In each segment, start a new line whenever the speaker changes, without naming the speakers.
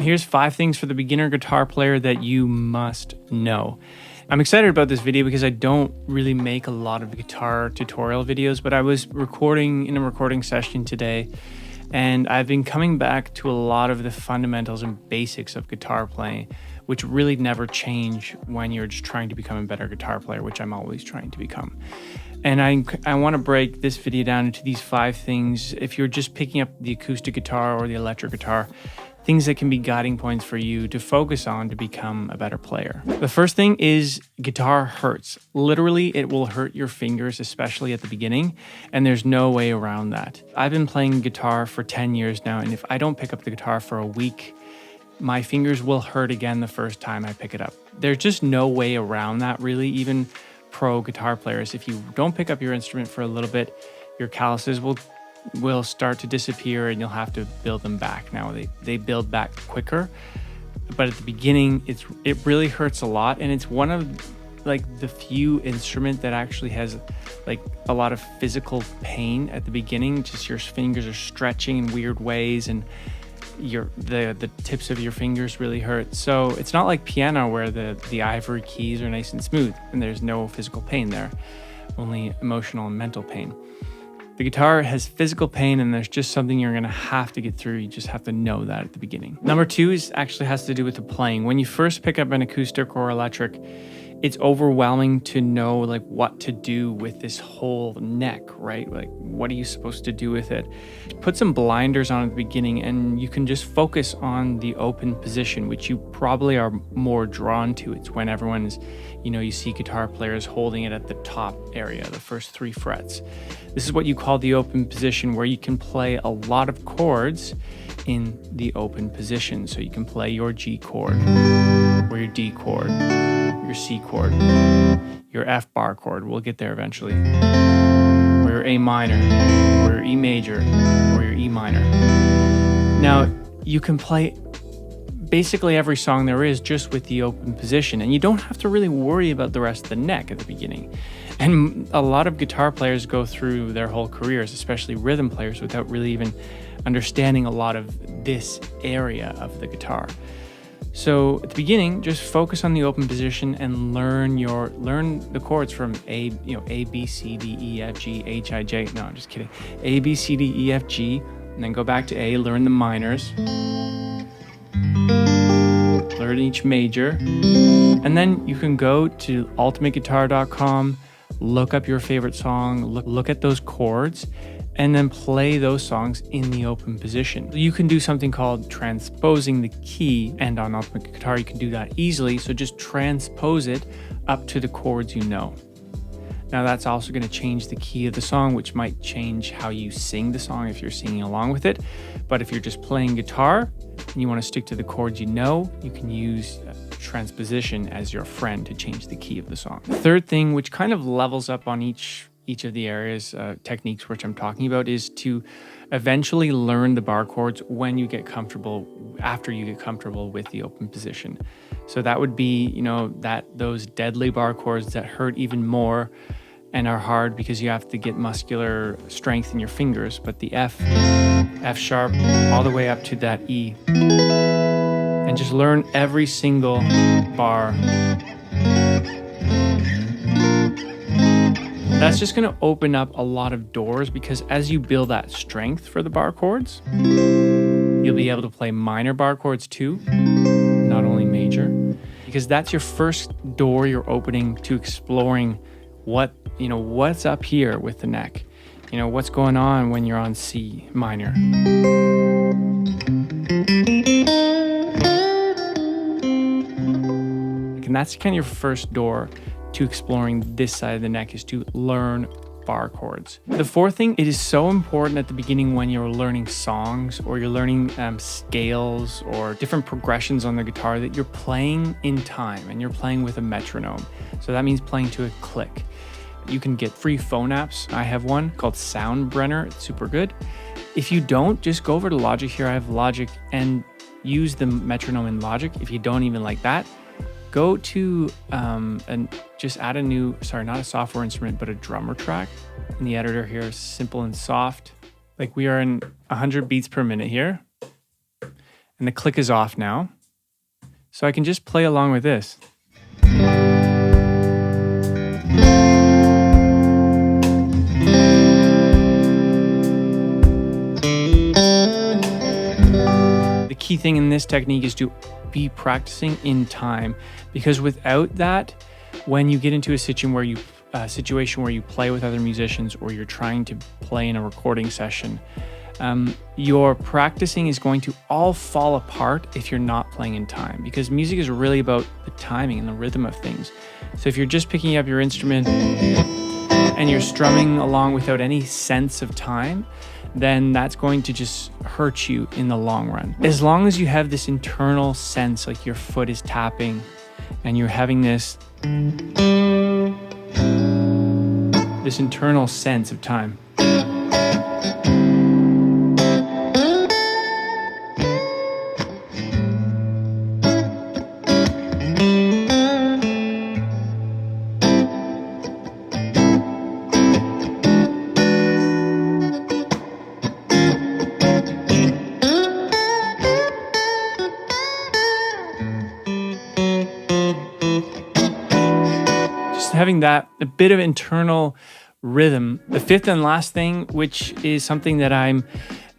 Here's 5 things for the beginner guitar player that you must know. I'm excited about this video because I don't really make a lot of guitar tutorial videos, but I was recording in a recording session today, and I've been coming back to a lot of the fundamentals and basics of guitar playing, which really never change when you're just trying to become a better guitar player, which I'm always trying to become. And I want to break this video down into these 5 things. If you're just picking up the acoustic guitar or the electric guitar, things that can be guiding points for you to focus on to become a better player. The first thing is guitar hurts. Literally, it will hurt your fingers, especially at the beginning, and there's no way around that. I've been playing guitar for 10 years now, and if I don't pick up the guitar for a week, my fingers will hurt again the first time I pick it up. There's just no way around that, really. Even pro guitar players, if you don't pick up your instrument for a little bit, your calluses will start to disappear and you'll have to build them back. Now they build back quicker, but at the beginning it really hurts a lot, and it's one of the few instrument that actually has a lot of physical pain at the beginning. Just your fingers are stretching in weird ways, and the tips of your fingers really hurt. So it's not like piano where the ivory keys are nice and smooth and there's no physical pain there, only emotional and mental pain. The guitar has physical pain, and there's just something you're gonna have to get through. You just have to know that at the beginning. Number 2 actually has to do with the playing. When you first pick up an acoustic or electric, it's overwhelming to know what to do with this whole neck, right? What are you supposed to do with it? Put some blinders on at the beginning, and you can just focus on the open position, which you probably are more drawn to. It's when everyone is, you see guitar players holding it at the top area, the first 3 frets. This is what you call the open position, where you can play a lot of chords in the open position. So you can play your G chord, or your D chord, your C chord, your F bar chord, we'll get there eventually, or your A minor, or your E major, or your E minor. Now, you can play basically every song there is just with the open position, and you don't have to really worry about the rest of the neck at the beginning. And a lot of guitar players go through their whole careers, especially rhythm players, without really even understanding a lot of this area of the guitar. So at the beginning, just focus on the open position and learn the chords from A, B, C, D, E, F, G, H, I, J. No, I'm just kidding. A, B, C, D, E, F, G, and then go back to A, learn the minors, learn each major, and then you can go to ultimateguitar.com, look up your favorite song, look at those chords, and then play those songs in the open position. You can do something called transposing the key, and on Ultimate Guitar you can do that easily, so just transpose it up to the chords you know. Now that's also going to change the key of the song, which might change how you sing the song if you're singing along with it. But if you're just playing guitar and you want to stick to the chords you know, you can use transposition as your friend to change the key of the song. The third thing, which kind of levels up on each of the areas, techniques which I'm talking about, is to eventually learn the bar chords when you get comfortable, after you get comfortable with the open position. So that would be, those deadly bar chords that hurt even more and are hard because you have to get muscular strength in your fingers. But the F sharp, all the way up to that E. And just learn every single bar. That's just going to open up a lot of doors, because as you build that strength for the bar chords, you'll be able to play minor bar chords too, not only major, because that's your first door you're opening to exploring what's up here with the neck. What's going on when you're on C minor. And that's kind of your first door to exploring this side of the neck, is to learn bar chords. The fourth thing, it is so important at the beginning when you're learning songs or you're learning scales or different progressions on the guitar, that you're playing in time and you're playing with a metronome. So that means playing to a click. You can get free phone apps. I have one called Soundbrenner. It's super good. If you don't, just go over to Logic here. I have Logic, and use the metronome in Logic, if you don't even like that, go to and just add a new, sorry, not a software instrument, but a drummer track. In the editor here, simple and soft. Like we are in 100 beats per minute here. And the click is off now. So I can just play along with this. The key thing in this technique is to be practicing in time, because without that, when you get into a situation where you play with other musicians or you're trying to play in a recording session, your practicing is going to all fall apart if you're not playing in time, because music is really about the timing and the rhythm of things. So if you're just picking up your instrument and you're strumming along without any sense of time, then that's going to just hurt you in the long run. As long as you have this internal sense, like your foot is tapping and you're having this internal sense of time. Having that a bit of internal rhythm. The fifth and last thing, which is something that I've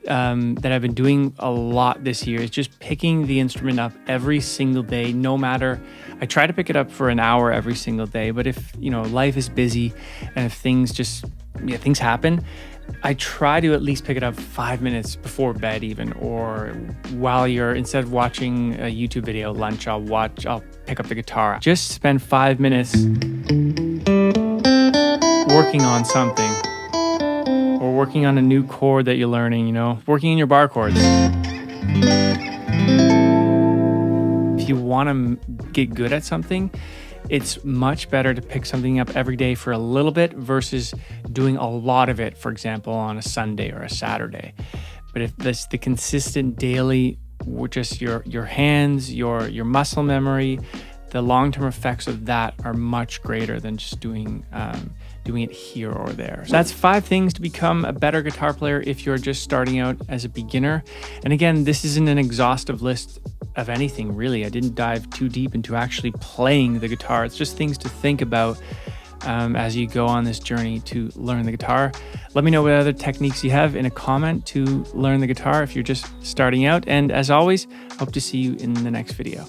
been doing a lot this year, is just picking the instrument up every single day. No matter, I try to pick it up for an hour every single day, but if life is busy and if things happen, I try to at least pick it up 5 minutes before bed even, or while instead of watching a YouTube video lunch, I'll pick up the guitar. Just spend 5 minutes working on something, or working on a new chord that you're learning, working in your bar chords. If you want to get good at something, it's much better to pick something up every day for a little bit versus doing a lot of it, for example, on a Sunday or a Saturday. But if that's the consistent daily, just your hands, your muscle memory, the long-term effects of that are much greater than just doing it here or there. So that's 5 things to become a better guitar player if you're just starting out as a beginner. And again, this isn't an exhaustive list of anything really. I didn't dive too deep into actually playing the guitar. It's just things to think about as you go on this journey to learn the guitar. Let me know what other techniques you have in a comment to learn the guitar if you're just starting out. And as always, hope to see you in the next video.